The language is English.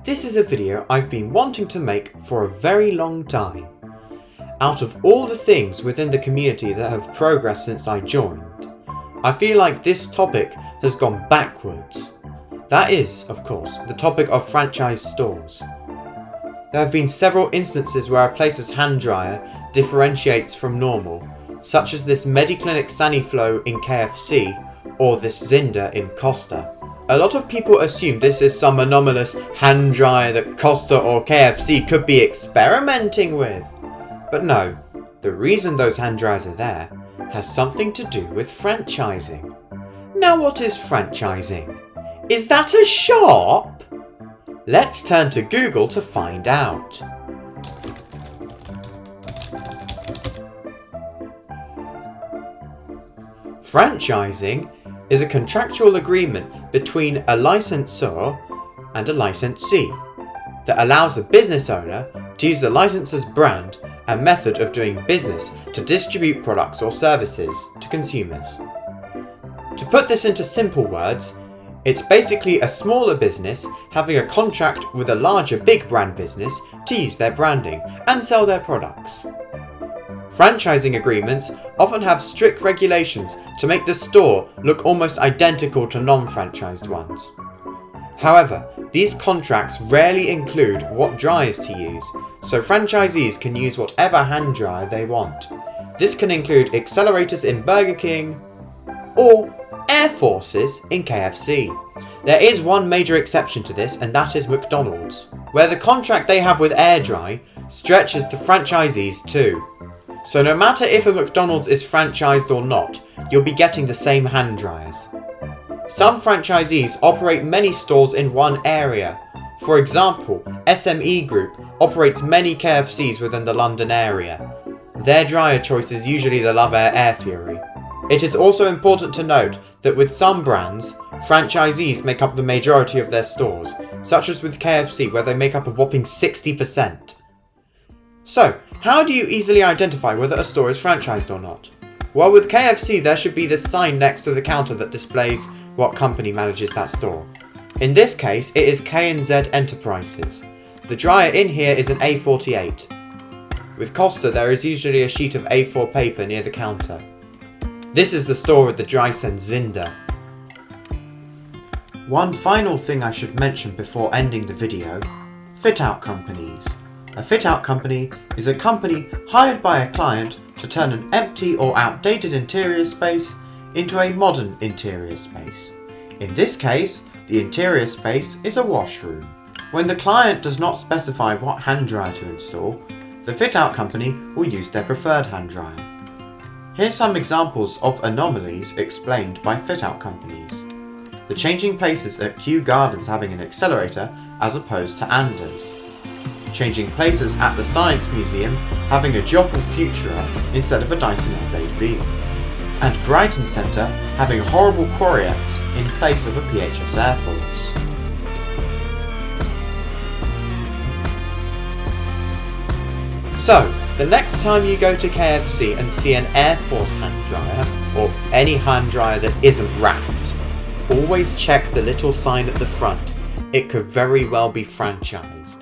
This is a video I've been wanting to make for a very long time. Out of all the things within the community that have progressed since I joined, I feel like this topic has gone backwards. That is, of course, the topic of franchise stores. There have been several instances where a place's hand dryer differentiates from normal, such as this Mediclinic Saniflow in KFC or this Zinda in Costa. A lot of people assume this is some anomalous hand dryer that Costa or KFC could be experimenting with. But no, the reason those hand dryers are there has something to do with franchising. Now what is franchising? Is that a shop? Let's turn to Google to find out. Franchising is a contractual agreement between a licensor and a licensee that allows the business owner to use the licensor's brand and method of doing business to distribute products or services to consumers. To put this into simple words, it's basically a smaller business having a contract with a larger big brand business to use their branding and sell their products. Franchising agreements often have strict regulations to make the store look almost identical to non-franchised ones. However, these contracts rarely include what dryers to use, so franchisees can use whatever hand dryer they want. This can include accelerators in Burger King or Air Forces in KFC. There is one major exception to this, and that is McDonald's, where the contract they have with AirDry stretches to franchisees too. So no matter if a McDonald's is franchised or not, you'll be getting the same hand dryers. Some franchisees operate many stores in one area. For example, SME Group operates many KFCs within the London area. Their dryer choice is usually the Love Air Fury. It is also important to note that with some brands, franchisees make up the majority of their stores, such as with KFC where they make up a whopping 60%. So, how do you easily identify whether a store is franchised or not? Well, with KFC there should be this sign next to the counter that displays what company manages that store. In this case, it is K&Z Enterprises. The dryer in here is an A48. With Costa there is usually a sheet of A4 paper near the counter. This is the store with the Drysense Zinda. One final thing I should mention before ending the video: fit-out companies. A fit-out company is a company hired by a client to turn an empty or outdated interior space into a modern interior space. In this case, the interior space is a washroom. When the client does not specify what hand dryer to install, the fit-out company will use their preferred hand dryer. Here's some examples of anomalies explained by fit-out companies. The changing places at Kew Gardens having an accelerator as opposed to Anders. Changing places at the Science Museum having a Joppel Futura instead of a Dyson Airblade V. And Brighton Centre having horrible Quariacs in place of a PHS Air Force. So, the next time you go to KFC and see an Air Force hand dryer, or any hand dryer that isn't wrapped, always check the little sign at the front. It could very well be franchised.